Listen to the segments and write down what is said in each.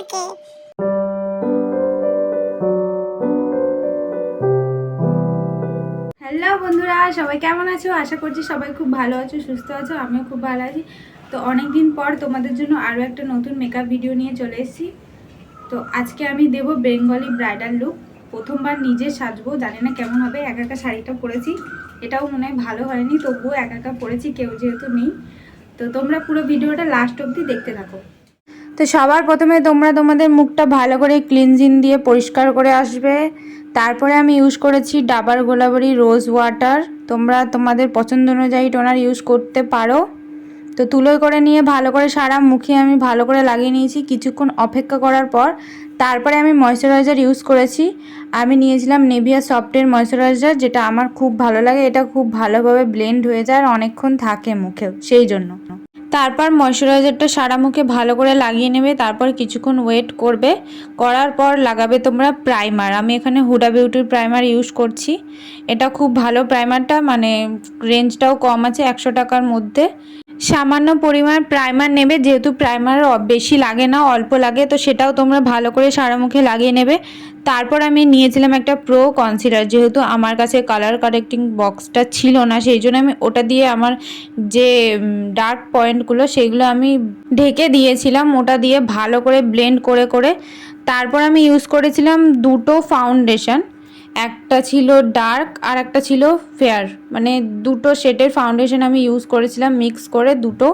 আপনাদেরকে। হ্যালো বন্ধুরা, সবাই কেমন আছো? আশা করছি সবাই খুব ভালো আছো, সুস্থ আছো। আমিও খুব ভালো আছি। তো অনেক দিন পর তোমাদের জন্য আরও একটা নতুন মেকআপ ভিডিও নিয়ে চলে এসেছি। তো আজকে আমি দেব বেঙ্গলি ব্রাইডাল লুক। প্রথমবার নিজে সাজবো, জানি না কেমন হবে। একা একা শাড়িটা পরেছি, এটাও মনে হয় ভালো হয়নি, তবুও একা একা পরেছি, কেউ যেহেতু নেই। তো তোমরা পুরো ভিডিওটা লাস্ট অবধি দেখতে থাকো। তো সবার প্রথমে তোমরা তোমাদের মুখটা ভালো করে ক্লিনজিং দিয়ে পরিষ্কার করে আসবে। তারপরে আমি ইউজ করেছি ডাবার গোলাবারি রোজ ওয়াটার। তোমরা তোমাদের পছন্দ অনুযায়ী টোনার ইউজ করতে পারো। তো তুলো করে নিয়ে ভালো করে সারা মুখে আমি ভালো করে লাগিয়ে নিয়েছি। কিছুক্ষণ অপেক্ষা করার পর তারপরে আমি ময়শ্চারাইজার ইউজ করেছি। আমি নিয়েছিলাম নেভিয়া সফটের ময়শ্চারাইজার, যেটা আমার খুব ভালো লাগে। এটা খুব ভালোভাবে ব্লেন্ড হয়ে যায় আর অনেকক্ষণ থাকে মুখেও, সেই জন্য। তারপর ময়শ্চারাইজারটা সারা মুখে ভালো করে লাগিয়ে নেবে। তারপর কিছুক্ষণ ওয়েট করবে, করার পর লাগাবে তোমরা প্রাইমার। আমি এখানে হুডা বিউটির প্রাইমার ইউজ করছি। এটা খুব ভালো প্রাইমারটা, মানে রেঞ্জটাও কম আছে, 100 টাকার মধ্যে। সামান্য পরিমাণ প্রাইমার নেবে, যেহেতু প্রাইমার বেশি লাগে না, অল্প লাগে। তো সেটাও তোমরা ভালো করে সারা মুখে লাগিয়ে নেবে। তারপর আমি নিয়েছিলাম একটা প্রো কনসিলার, যেহেতু আমার কাছে কালার কারেক্টিং বক্সটা ছিল না, সেই জন্য আমি ওটা দিয়ে আমার যে ডার্ক পয়েন্টগুলো সেগুলো আমি ঢেকে দিয়েছিলাম। ওটা দিয়ে ভালো করে ব্লেন্ড করে করে তারপর আমি ইউজ করেছিলাম দুটো ফাউন্ডেশন। একটা ছিল ডার্ক আর একটা ছিল ফেয়ার, মানে দুটো শেডের ফাউন্ডেশন আমি ইউজ করেছিলাম মিক্স করে দুটো।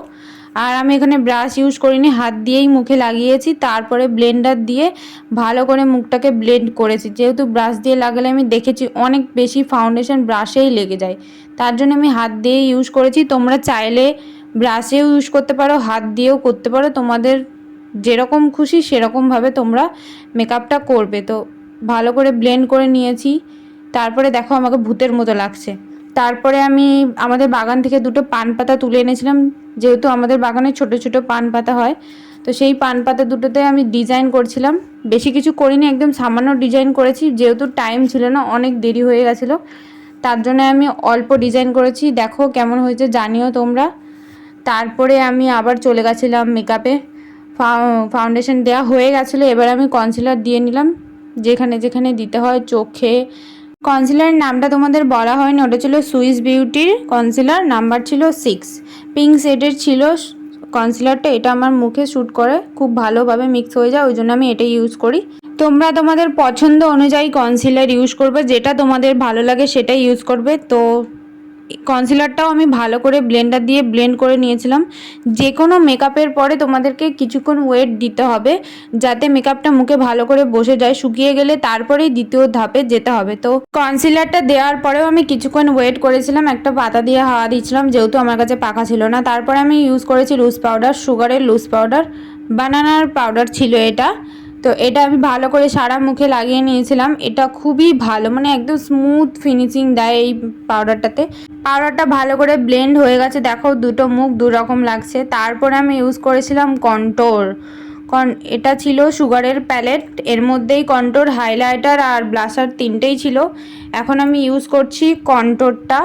আর আমি এখানে ব্রাশ ইউজ করিনি, হাত দিয়েই মুখে লাগিয়েছি। তারপরে ব্লেন্ডার দিয়ে ভালো করে মুখটাকে ব্লেন্ড করেছি। যেহেতু ব্রাশ দিয়ে লাগালে আমি দেখেছি অনেক বেশি ফাউন্ডেশন ব্রাশেই লেগে যায়, তার জন্য আমি হাত দিয়ে ইউজ করেছি। তোমরা চাইলে ব্রাশেও ইউজ করতে পারো, হাত দিয়েও করতে পারো, তোমাদের যেরকম খুশি সেরকমভাবে তোমরা মেকআপটা করবে। তো ভালো করে ব্লেন্ড করে নিয়েছি। তারপরে দেখো আমাকে ভূতের মতো লাগছে। তারপরে আমি আমাদের বাগান থেকে দুটো পান পাতা তুলে এনেছিলাম, যেহেতু আমাদের বাগানে ছোট ছোট পান পাতা হয়। তো সেই পান পাতা দুটোতে আমি ডিজাইন করছিলাম। বেশি কিছু করিনি, একদম সামান্য ডিজাইন করেছি, যেহেতু টাইম ছিল না, অনেক দেরি হয়ে গেছিলো, তার জন্য আমি অল্প ডিজাইন করেছি। দেখো কেমন হয়েছে জানিও তোমরা। তারপরে আমি আবার চলে গেছিলাম মেকআপে। ফাউন্ডেশন দেওয়া হয়ে গেছিলো, এবার আমি কনসিলার দিয়ে নিলাম যেখানে যেখানে দিতে হয় চোখে। কনসিলারের নামটা তোমাদের বলা হয়নি, ওটা ছিল সুইস বিউটির কনসিলার, নাম্বার ছিল 6। পিঙ্ক শেডের ছিল কনসিলারটা। এটা আমার মুখে শ্যুট করে, খুব ভালোভাবে মিক্স হয়ে যায়, ওই জন্য আমি এটাই ইউজ করি। তোমরা তোমাদের পছন্দ অনুযায়ী কনসিলার ইউজ করবে, যেটা তোমাদের ভালো লাগে সেটাই ইউজ করবে। তো কনসিলারটাও আমি ভালো করে ব্লেন্ডার দিয়ে ব্লেন্ড করে নিয়েছিলাম। যে কোনো মেকআপের পরে তোমাদেরকে কিছুক্ষণ ওয়েট দিতে হবে, যাতে মেকআপটা মুখে ভালো করে বসে যায়। শুকিয়ে গেলে তারপরেই দ্বিতীয় ধাপে যেতে হবে। তো কনসিলারটা দেওয়ার পরেও আমি কিছুক্ষণ ওয়েট করেছিলাম, একটা পাতা দিয়ে হাওয়া দিয়েছিলাম, যেহেতু আমার কাছে পাখা ছিল না। তারপরে আমি ইউজ করেছি লুজ পাউডার, সুগারের লুজ পাউডার, বানানার পাউডার ছিল এটা। তো এটা আমি ভালো করে সারা মুখে লাগিয়ে নিয়েছিলাম। এটা খুবই ভালো, মানে একদম স্মুথ ফিনিশিং দেয় এই পাউডারটাতে। পাউডারটা ভালো করে ব্লেন্ড হয়ে গেছে, দেখো দুটো মুখ দু রকম লাগছে। তারপরে আমি ইউজ করেছিলাম কন্ট্রোর। এটা ছিল সুগারের প্যালেট, এর মধ্যেই কন্ট্রোর, হাইলাইটার আর ব্লাশার তিনটেই ছিল। এখন আমি ইউজ করছি কন্ট্রোরটা,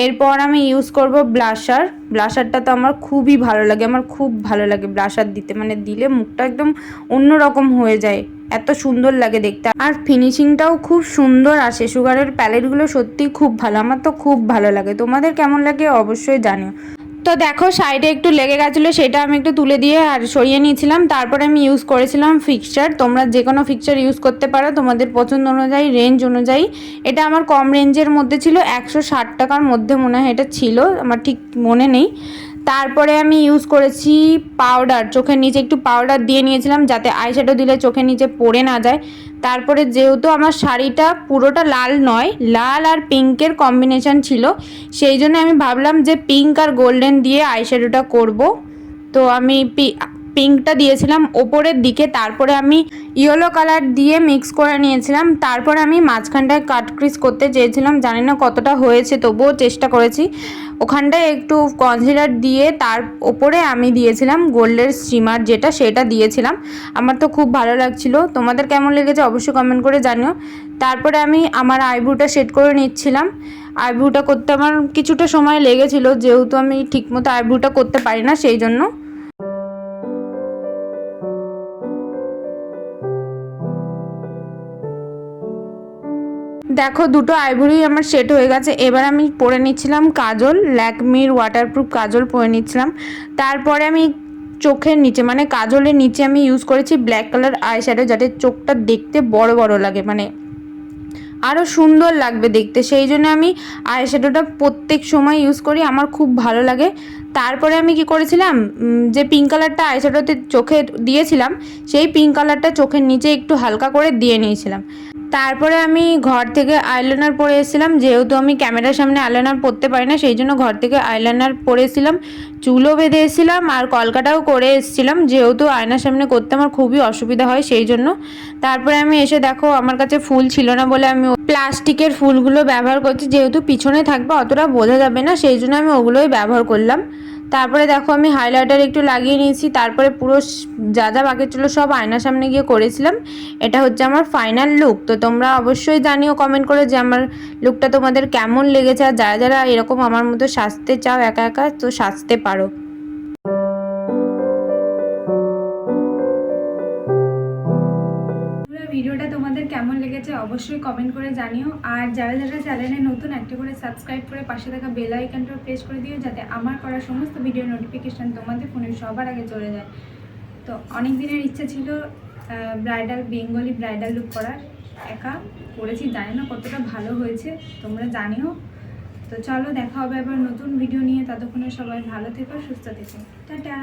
এরপর আমি ইউজ করব ব্লাশার। ব্লাশারটা তো আমার খুবই ভালো লাগে, আমার খুব ভালো লাগে ব্লাশার দিতে, মানে দিলে মুখটা একদম অন্যরকম হয়ে যায়, এত সুন্দর লাগে দেখতে। আর ফিনিশিংটাও খুব সুন্দর আসে। সুগারের প্যালেটগুলো সত্যি খুব ভালো, আমার তো খুব ভালো লাগে। তোমাদের কেমন লাগে অবশ্যই জানিও। তো দেখো সাইডে একটু লেগে গেছিলো, সেটা আমি একটু তুলে দিয়ে আর সরিয়ে নিয়েছিলাম। তারপরে আমি ইউজ করেছিলাম ফিক্সচার। তোমরা যে কোনো ফিক্সচার ইউজ করতে পারো তোমাদের পছন্দ অনুযায়ী, রেঞ্জ অনুযায়ী। এটা আমার কম রেঞ্জের মধ্যে ছিল, 160 টাকার মধ্যে মনে হয় এটা ছিল, আমার ঠিক মনে নেই। তারপরে আমি ইউজ করেছি পাউডার, চোখের নিচে একটু পাউডার দিয়ে নিয়েছিলাম, যাতে আইশ্যাডো দিলে চোখের নিচে পড়ে না যায়। তারপরে যেহেতু আমার শাড়িটা পুরোটা লাল নয়, লাল আর পিঙ্কের কম্বিনেশন ছিল, সেই জন্য আমি ভাবলাম যে পিঙ্ক আর গোল্ডেন দিয়ে আইশ্যাডোটা করব। তো আমি পিঙ্কটা দিয়েছিলাম ওপরের দিকে, তারপরে আমি ইয়েলো কালার দিয়ে মিক্স করে নিয়েছিলাম। তারপর আমি মাঝখানটায় কাট ক্রিজ করতে চেয়েছিলাম, জানি না কতটা হয়েছে, তবুও চেষ্টা করেছি। ওখানটায় একটু কনসিলার দিয়ে তার ওপরে আমি দিয়েছিলাম গোল্ডের স্টিমার, যেটা সেটা দিয়েছিলাম। আমার তো খুব ভালো লাগছিল, তোমাদের কেমন লেগেছে অবশ্যই কমেন্ট করে জানিও। তারপরে আমি আমার আইব্রোটা সেট করে নিচ্ছিলাম। আইব্রোটা করতে আমার কিছুটা সময় লেগেছিল, যেহেতু আমি ঠিকমতো আইব্রোটা করতে পারি না, সেই জন্য। দেখো দুটো আইভরি আমার সেট হয়ে গেছে। এবার আমি পরে নিচ্ছিলাম কাজল, ল্যাকমির ওয়াটারপ্রুফ কাজল পরে নিচ্ছিলাম। তারপরে আমি চোখের নিচে মানে কাজলের নিচে আমি ইউজ করেছি ব্ল্যাক কালার আইশ্যাডো, যাতে চোখটা দেখতে বড় বড় লাগে, মানে আরও সুন্দর লাগবে দেখতে। সেই জন্য আমি আইশ্যাডোটা প্রত্যেক সময় ইউজ করি, আমার খুব ভালো লাগে। তারপরে আমি কি করেছিলাম, যে পিঙ্ক কালারটা আইশ্যাডোতে চোখে দিয়েছিলাম, সেই পিঙ্ক কালারটা চোখের নিচে একটু হালকা করে দিয়ে নিয়েছিলাম। তারপরে আমি ঘর থেকে আইলাইনার পরে এসেছিলাম, যেহেতু আমি ক্যামেরার সামনে আইলাইনার পরতে পারি না, সেই জন্য ঘর থেকে আইলাইনার পরে এসেছিলাম। চুলও বেঁধে এসেছিলাম আর কলকাটাও করে এসেছিলাম, যেহেতু আয়নার সামনে করতে আমার খুবই অসুবিধা হয় সেই জন্য। তারপরে আমি এসে দেখো আমার কাছে ফুল ছিল না বলে আমি প্লাস্টিকের ফুলগুলো ব্যবহার করছি, যেহেতু পিছনে থাকবে অতটা বোঝা যাবে না, সেই জন্য আমি ওগুলোই ব্যবহার করলাম। তারপরে দেখো আমি হাইলাইটার একটু লাগিয়ে নিয়েছি। তারপরে পুরো যা যা বাকি ছিল সব আয়নার সামনে গিয়ে করেছিলাম। এটা হচ্ছে আমার ফাইনাল লুক। তো তোমরা অবশ্যই জানিও কমেন্ট করে যে আমার লুকটা তোমাদের কেমন লেগেছে, আর যারা যারা এরকম আমার মতো সাজতে চাও একা একা, তো সাজতে পারো। ভিডিওটা তোমাদের কেমন লেগেছে অবশ্যই কমেন্ট করে জানিও। আর যারা যারা চ্যানেলে নতুন, একটা করে সাবস্ক্রাইব করে পাশে থাকা বেল আইকনটা প্রেস করে দিও, যাতে আমার করা সমস্ত ভিডিও নোটিফিকেশান তোমাদের ফোনে সবার আগে চলে যায়। তো অনেক দিনের ইচ্ছা ছিল ব্রাইডাল, বেঙ্গলি ব্রাইডাল লুক করার, একা করেছি, জানি না কতটা ভালো হয়েছে, তোমরা জানিও। তো চলো দেখা হবে আবার নতুন ভিডিও নিয়ে, ততক্ষণে সবাই ভালো থেকো, সুস্থ থেকো, টাটা।